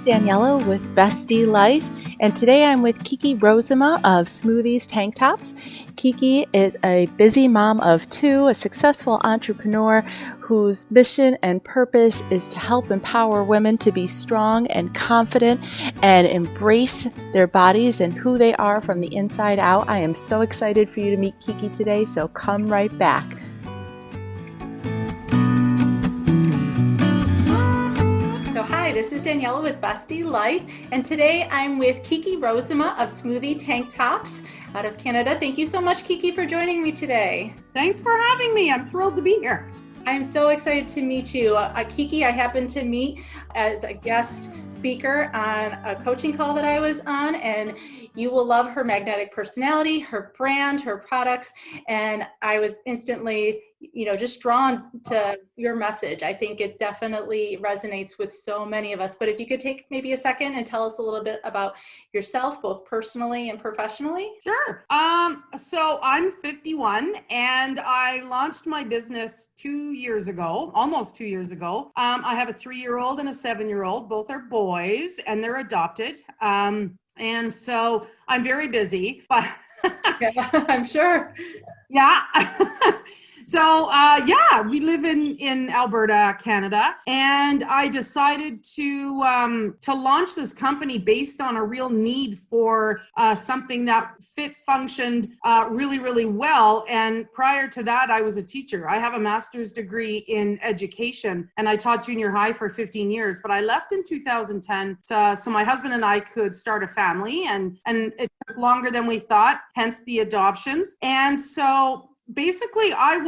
Daniela with Bestie Life, and today I'm with Kiki Rozema of Smoothies Tank Tops. Kiki is a busy mom of two, a successful entrepreneur whose mission and purpose is to help empower women to be strong and confident and embrace their bodies and who they are from the inside out. I am so excited for you to meet Kiki today, so come right back. Hi, this is Daniela with Bestie Life, and today I'm with Kiki Rozema of Smoothie Tank Tops out of Canada. Thank you so much, Kiki, for joining me today. Thanks for having me. I'm thrilled to be here. I'm so excited to meet you. Kiki, I happened to meet as a guest speaker on a coaching call that I was on, and you will love her magnetic personality, her brand, her products, and I was instantly, just drawn to your message. I think it definitely resonates with so many of us. But if you could take maybe a second and tell us a little bit about yourself, both personally and professionally. Sure. So I'm 51 and I launched my business 2 years ago, almost 2 years ago. I have a 3-year-old and a 7-year-old. Both are boys and they're adopted. And so I'm very busy, but yeah, I'm sure. Yeah. So, we live in Alberta, Canada, and I decided to launch this company based on a real need for something that functioned really, really well. And prior to that, I was a teacher. I have a master's degree in education, and I taught junior high for 15 years, but I left in 2010 so my husband and I could start a family, and it took longer than we thought, hence the adoptions. And so basically, I've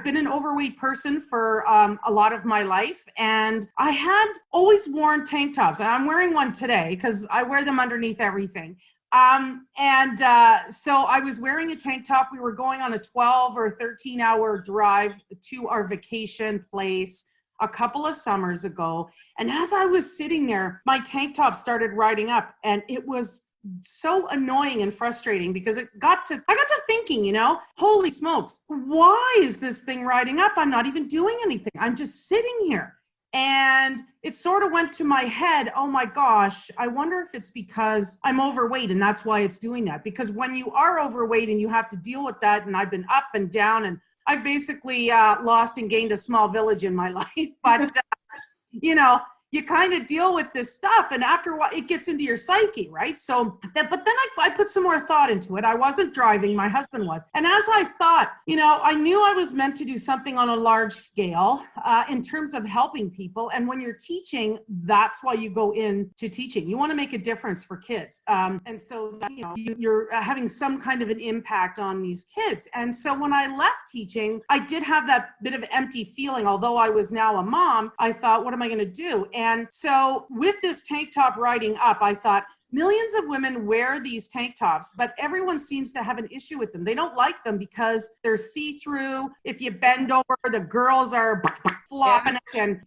been an overweight person for a lot of my life, and I had always worn tank tops. And I'm wearing one today because I wear them underneath everything. So I was wearing a tank top. We were going on a 12 or 13-hour drive to our vacation place a couple of summers ago. And as I was sitting there, my tank top started riding up, and it was so annoying and frustrating because I got to thinking, holy smokes, why is this thing riding up? I'm not even doing anything. I'm just sitting here. And it sort of went to my head, oh my gosh, I wonder if it's because I'm overweight and that's why it's doing that. Because when you are overweight and you have to deal with that, and I've been up and down, and I've basically lost and gained a small village in my life, but you kind of deal with this stuff, and after a while it gets into your psyche, right? But then I put some more thought into it. I wasn't driving, my husband was. And as I thought, I knew I was meant to do something on a large scale in terms of helping people. And when you're teaching, that's why you go into teaching. You want to make a difference for kids. And so, you're having some kind of an impact on these kids. And so when I left teaching, I did have that bit of empty feeling. Although I was now a mom, I thought, what am I going to do? And so with this tank top riding up, I thought, millions of women wear these tank tops, but everyone seems to have an issue with them. They don't like them because they're see-through. If you bend over, the girls are flopping it, and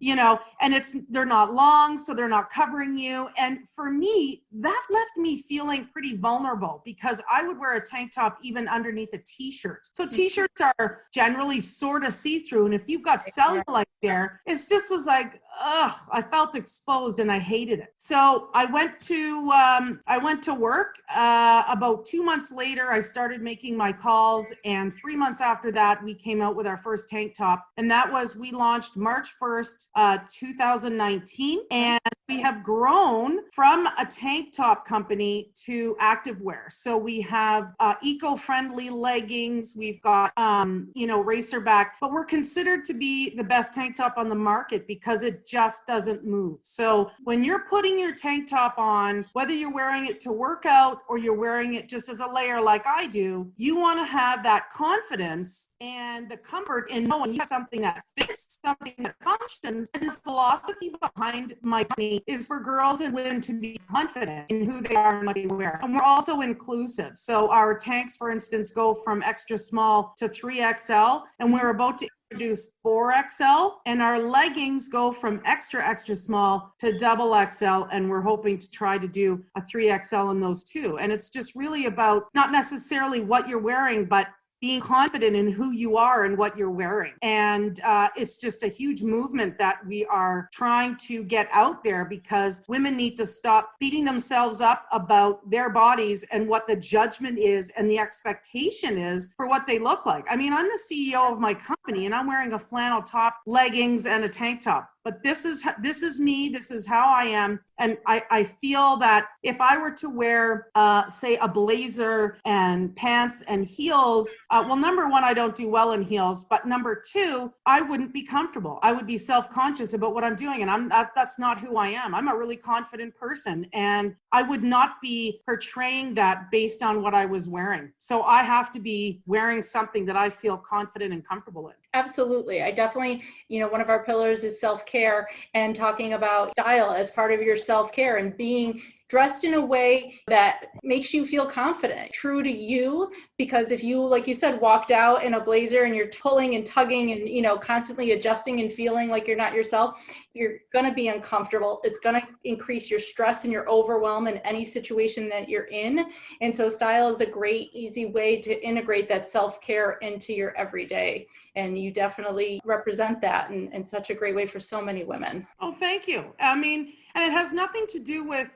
they're not long, so they're not covering you. And for me, that left me feeling pretty vulnerable because I would wear a tank top even underneath a t-shirt. So t-shirts are generally sort of see-through, and if you've got cellulite there, it just was like, I felt exposed and I hated it. So I went to work. About 2 months later, I started making my calls, and 3 months after that, we came out with our first tank top, and we launched March 1st, 2019, and we have grown from a tank top company to activewear. So we have eco-friendly leggings. We've got racerback, but we're considered to be the best tank top on the market because it just doesn't move. So when you're putting your tank top on, whether you're wearing it to work out or you're wearing it just as a layer like I do, you want to have that confidence and the comfort in knowing you have something that fits, something that functions. And the philosophy behind my company is for girls and women to be confident in who they are and what they wear. And we're also inclusive. So our tanks, for instance, go from extra small to 3XL, and we're about to introduce 4XL, and our leggings go from extra small to double XL, and we're hoping to try to do a 3XL in those too. And it's just really about not necessarily what you're wearing, but being confident in who you are and what you're wearing. And it's just a huge movement that we are trying to get out there, because women need to stop beating themselves up about their bodies and what the judgment is and the expectation is for what they look like. I mean, I'm the CEO of my company and I'm wearing a flannel top, leggings, and a tank top. But this is me. This is how I am. And I feel that if I were to wear, say, a blazer and pants and heels, well, number one, I don't do well in heels. But number two, I wouldn't be comfortable. I would be self-conscious about what I'm doing. And that's not who I am. I'm a really confident person. And I would not be portraying that based on what I was wearing. So I have to be wearing something that I feel confident and comfortable in. Absolutely. I definitely, one of our pillars is self-care, and talking about style as part of your self-care and being dressed in a way that makes you feel confident, true to you. Because if you, like you said, walked out in a blazer and you're pulling and tugging and, constantly adjusting and feeling like you're not yourself, you're going to be uncomfortable. It's going to increase your stress and your overwhelm in any situation that you're in. And so style is a great, easy way to integrate that self-care into your everyday. And you definitely represent that in such a great way for so many women. Oh, thank you. I mean, and it has nothing to do with,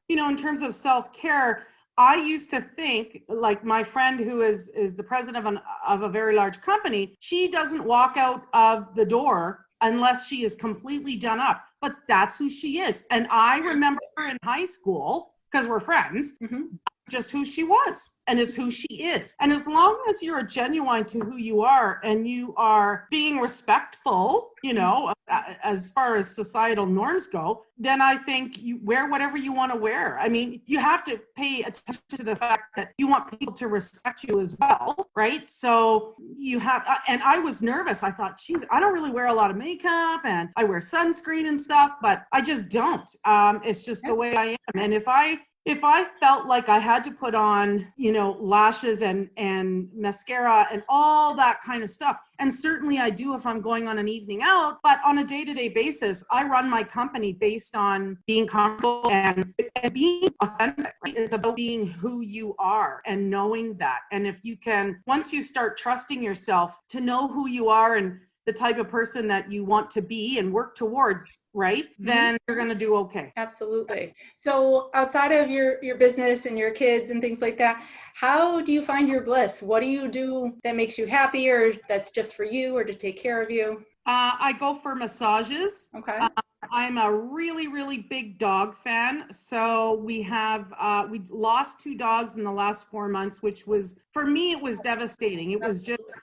in terms of self-care. I used to think, like my friend who is the president of a very large company, she doesn't walk out of the door unless she is completely done up. But that's who she is. And I remember her in high school, because we're friends, just who she was, and it's who she is. And as long as you're genuine to who you are and you are being respectful, as far as societal norms go, then I think you wear whatever you want to wear. I mean, you have to pay attention to the fact that you want people to respect you as well, right? So you have, and I was nervous. I thought, geez, I don't really wear a lot of makeup and I wear sunscreen and stuff, but I just don't. It's just the way I am. And if I felt like I had to put on, lashes and mascara and all that kind of stuff, and certainly I do if I'm going on an evening out, but on a day-to-day basis, I run my company based on being comfortable and being authentic. Right? It's about being who you are and knowing that. And if you can, once you start trusting yourself to know who you are and the type of person that you want to be and work towards, right, then you're going to do okay. Absolutely. So outside of your business and your kids and things like that, how do you find your bliss? What do you do that makes you happy, or that's just for you or to take care of you? I go for massages. Okay. I'm a really, really big dog fan. So we lost 2 dogs in the last 4 months, which was, for me, it was devastating. It was just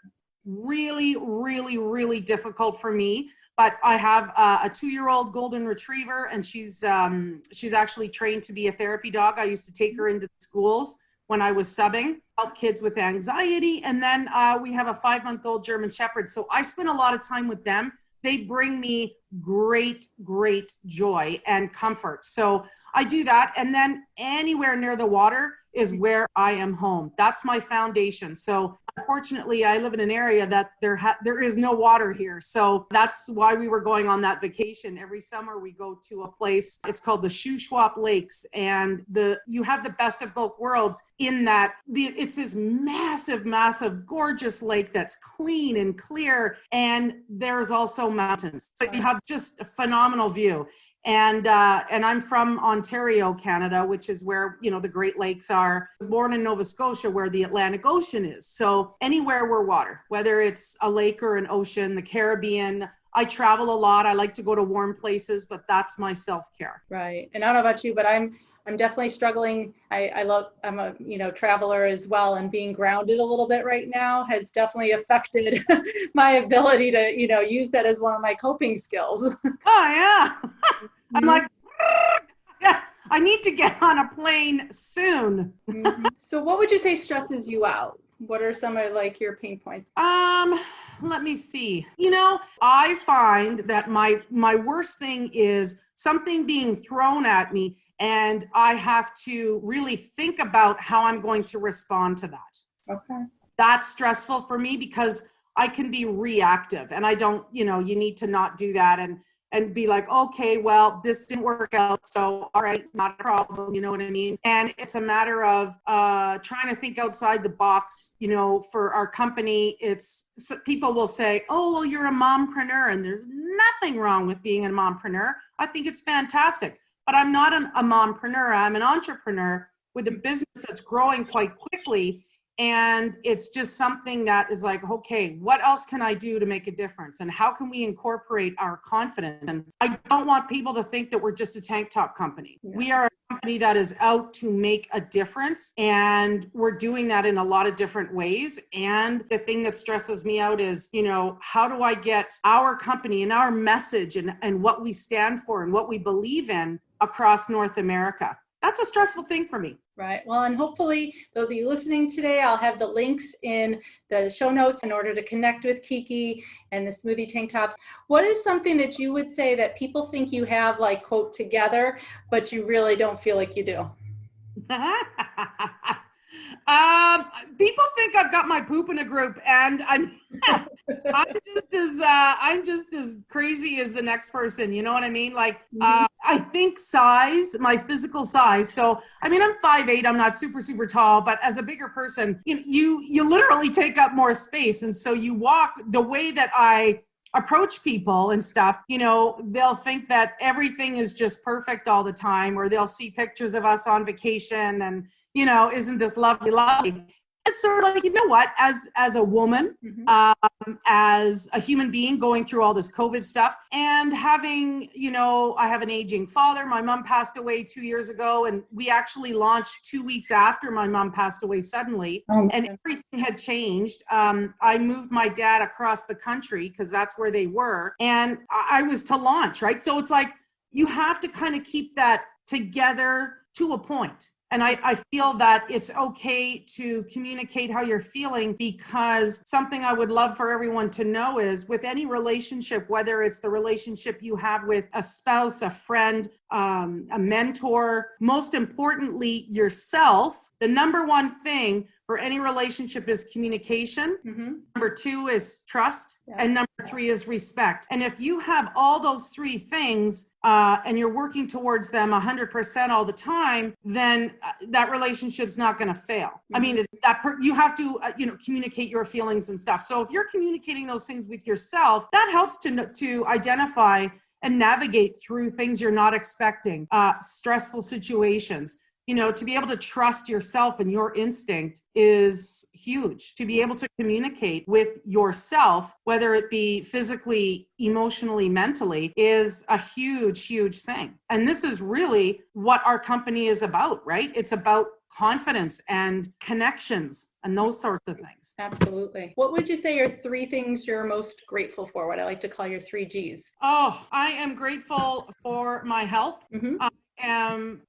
really, really, really difficult for me. But I have a 2-year-old golden retriever, and she's actually trained to be a therapy dog. I used to take her into schools when I was subbing, help kids with anxiety. And then we have a 5-month-old German Shepherd. So I spend a lot of time with them. They bring me great, great joy and comfort. So I do that. And then anywhere near the water is where I am home. That's my foundation. So unfortunately, I live in an area that there is no water here. So that's why we were going on that vacation. Every summer we go to a place, it's called the Shuswap Lakes. And you have the best of both worlds in that it's this massive, massive, gorgeous lake that's clean and clear. And there's also mountains. So you have just a phenomenal view. And I'm from Ontario, Canada, which is where, the Great Lakes are. I was born in Nova Scotia, where the Atlantic Ocean is. So anywhere where water, whether it's a lake or an ocean, the Caribbean, I travel a lot. I like to go to warm places, but that's my self-care. Right. And I don't know about you, but I'm definitely struggling. I'm a traveler as well, and being grounded a little bit right now has definitely affected my ability to, use that as one of my coping skills. Oh yeah. I'm like, yeah, I need to get on a plane soon. So what would you say stresses you out? What are some of your pain points? Let me see. I find that my worst thing is something being thrown at me, and I have to really think about how I'm going to respond to that. Okay. That's stressful for me because I can be reactive, and I don't, you need to not do that. And and be like, okay, well, this didn't work out. So, all right, not a problem. You know what I mean? And it's a matter of trying to think outside the box. You know, for our company, people will say, oh, well, you're a mompreneur, and there's nothing wrong with being a mompreneur. I think it's fantastic, but I'm not a mompreneur. I'm an entrepreneur with a business that's growing quite quickly. And it's just something that is like, okay, what else can I do to make a difference? And how can we incorporate our confidence? And I don't want people to think that we're just a tank top company. Yeah. We are a company that is out to make a difference. And we're doing that in a lot of different ways. And the thing that stresses me out is, you know, how do I get our company and our message and what we stand for and what we believe in across North America? That's a stressful thing for me. Right. Well, and hopefully those of you listening today, I'll have the links in the show notes in order to connect with Kiki and the Smoothie Tank Tops. What is something that you would say that people think you have, like, quote, together, but you really don't feel like you do? People think I've got my poop in a group, and I'm just as crazy as the next person. You know what I mean? Like, I think size, my physical size. So, I mean, I'm 5'8". I'm not super, super tall, but as a bigger person, you literally take up more space. And so you walk the way that I approach people and stuff, you know, they'll think that everything is just perfect all the time, or they'll see pictures of us on vacation and, you know, isn't this lovely, lovely? It's sort of like, you know what, as a woman, as a human being going through all this COVID stuff and having, you know, I have an aging father. My mom passed away 2 years ago, and we actually launched 2 weeks after my mom passed away suddenly, and everything had changed. I moved my dad across the country because that's where they were, and I was to launch, right? So it's like, you have to kind of keep that together to a point. And I feel that it's okay to communicate how you're feeling, because something I would love for everyone to know is, with any relationship, whether it's the relationship you have with a spouse, a friend, a mentor, most importantly, yourself, the number one thing for any relationship is communication. Number 2 is trust. And number 3 is respect. And if you have all those 3 things and you're working towards them 100% all the time, then that relationship's not going to fail. I mean, you have to, communicate your feelings and stuff. So if you're communicating those things with yourself, that helps to identify and navigate through things you're not expecting, stressful situations. You know, to be able to trust yourself and your instinct is huge. To be able to communicate with yourself, whether it be physically, emotionally, mentally, is a huge, huge thing. And this is really what our company is about, right? It's about confidence and connections and those sorts of things. Absolutely. What would you say are 3 things you're most grateful for? What I like to call your 3 Gs. Oh, I am grateful for my health. Am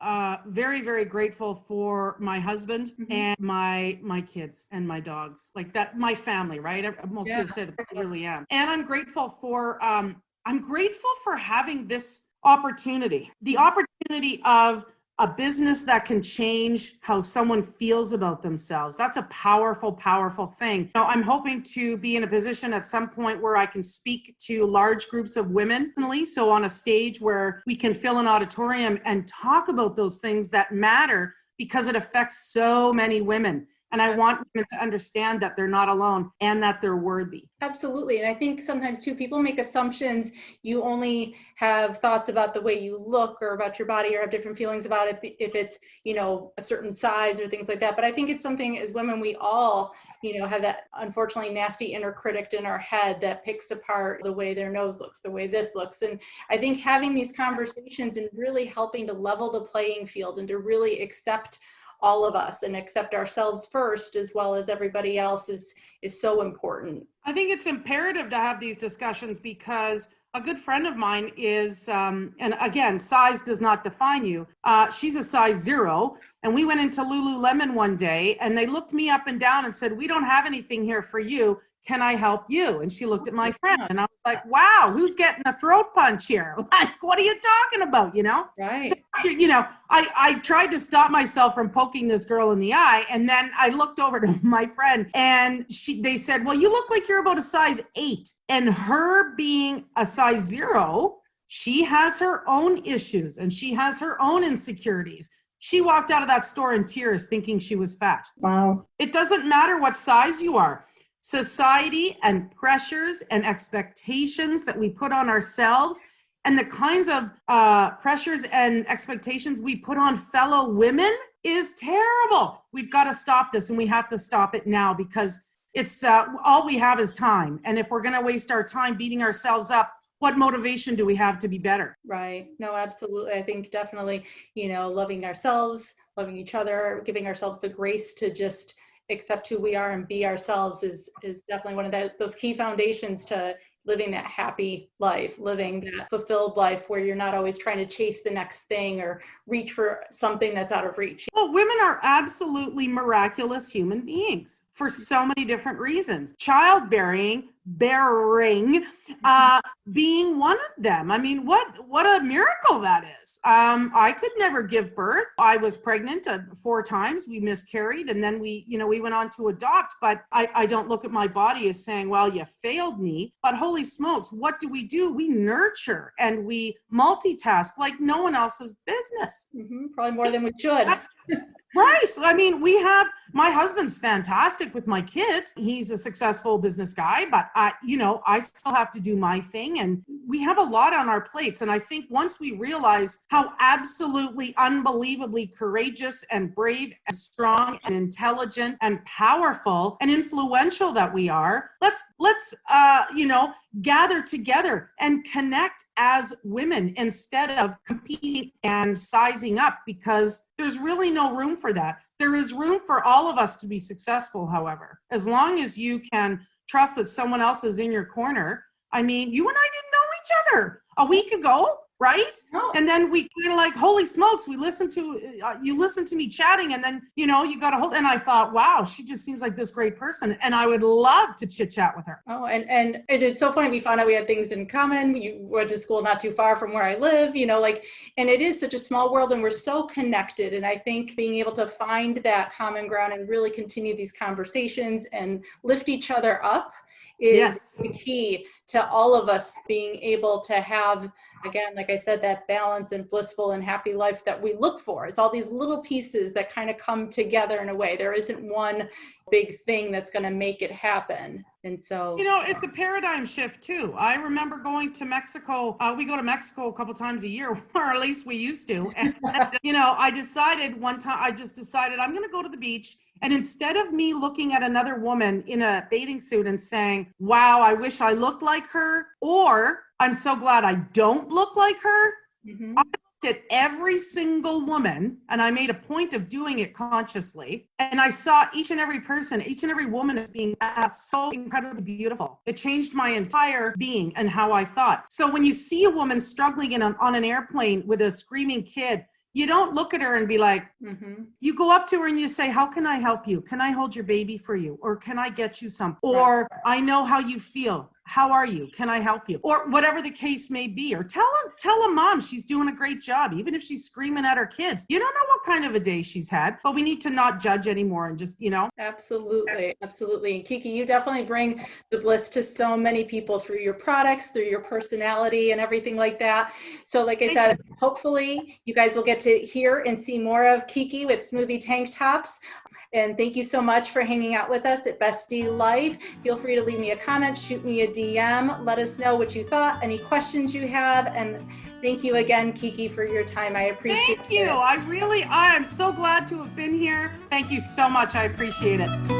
very, very grateful for my husband and my kids and my dogs, like that, my family, right? Most people say that I really am. And I'm grateful for having this opportunity, the opportunity of a business that can change how someone feels about themselves. That's a powerful, powerful thing. Now, I'm hoping to be in a position at some point where I can speak to large groups of women, so on a stage where we can fill an auditorium and talk about those things that matter, because it affects so many women. And I want women to understand that they're not alone and that they're worthy. Absolutely. And I think sometimes too, people make assumptions. You only have thoughts about the way you look or about your body, or have different feelings about it if it's, a certain size or things like that. But I think it's something, as women, we all, have that unfortunately nasty inner critic in our head that picks apart the way their nose looks, the way this looks. And I think having these conversations and really helping to level the playing field and to really accept all of us and accept ourselves first, as well as everybody else, is so important. I think it's imperative to have these discussions, because a good friend of mine is, and again, size does not define you. She's a size 0. And we went into Lululemon one day and they looked me up and down and said, "We don't have anything here for you. Can I help you?" And she looked at my friend and I was like, wow, who's getting a throat punch here? Like, what are you talking about? Right. So, I tried to stop myself from poking this girl in the eye. And then I looked over to my friend and they said, "Well, you look like you're about a size 8. And her being a size 0, She has her own issues and she has her own insecurities. She walked out of that store in tears thinking she was fat. Wow. It doesn't matter what size you are. Society and pressures and expectations that we put on ourselves and the kinds of pressures and expectations we put on fellow women is terrible. We've got to stop this, and we have to stop it now, because it's all we have is time. And if we're going to waste our time beating ourselves up, what motivation do we have to be better? Right. No, absolutely. I think definitely, loving ourselves, loving each other, giving ourselves the grace to just accept who we are and be ourselves is definitely one of those key foundations to living that happy life, living that fulfilled life where you're not always trying to chase the next thing or reach for something that's out of reach. Well, women are absolutely miraculous human beings for so many different reasons. Childbearing, being one of them. I mean, what a miracle that is. I could never give birth. I was pregnant 4 times. We miscarried, and then we went on to adopt. But I don't look at my body as saying, well, you failed me. But holy smokes, what do? We nurture and we multitask like no one else's business. Mm-hmm. Probably more than we should. Right. I mean, my husband's fantastic with my kids. He's a successful business guy, but I still have to do my thing, and we have a lot on our plates. And I think once we realize how absolutely unbelievably courageous and brave and strong and intelligent and powerful and influential that we are, let's gather together and connect as women instead of competing and sizing up, because there's really no room for that. There is room for all of us to be successful, however, as long as you can trust that someone else is in your corner. I mean, you and I didn't know each other a week ago, right? Oh. And then we kind of like, holy smokes, you listened to me chatting, and then, you got a hold, and I thought, wow, she just seems like this great person, and I would love to chit chat with her. Oh, and it's so funny. We found out we had things in common. You went to school not too far from where I live, and it is such a small world, and we're so connected. And I think being able to find that common ground and really continue these conversations and lift each other up is the key to all of us being able to have, again, like I said, that balance and blissful and happy life that we look for. It's all these little pieces that kind of come together in a way. There isn't one big thing that's going to make it happen. And so, it's a paradigm shift too. I remember going to Mexico. We go to Mexico a couple times a year, or at least we used to. And, I decided one time, I'm going to go to the beach. And instead of me looking at another woman in a bathing suit and saying, wow, I wish I looked like her, or I'm so glad I don't look like her, mm-hmm. I looked at every single woman, and I made a point of doing it consciously. And I saw each and every woman as being so incredibly beautiful. It changed my entire being and how I thought. So when you see a woman struggling on an airplane with a screaming kid, you don't look at her and be like, mm-hmm. You go up to her and you say, how can I help you? Can I hold your baby for you? Or can I get you something? Or I know how you feel. How are you? Can I help you? Or whatever the case may be. Or tell a mom she's doing a great job, even if she's screaming at her kids. You don't know what kind of a day she's had, but we need to not judge anymore and just, Absolutely. Absolutely. And Kiki, you definitely bring the bliss to so many people through your products, through your personality and everything like that. So like I said, hopefully you guys will get to hear and see more of Kiki with Smoothie Tank Tops. And thank you so much for hanging out with us at Bestie Life. Feel free to leave me a comment, shoot me a DM, let us know what you thought, any questions you have. And thank you again, Kiki, for your time. I appreciate it. Thank you. I am so glad to have been here. Thank you so much. I appreciate it.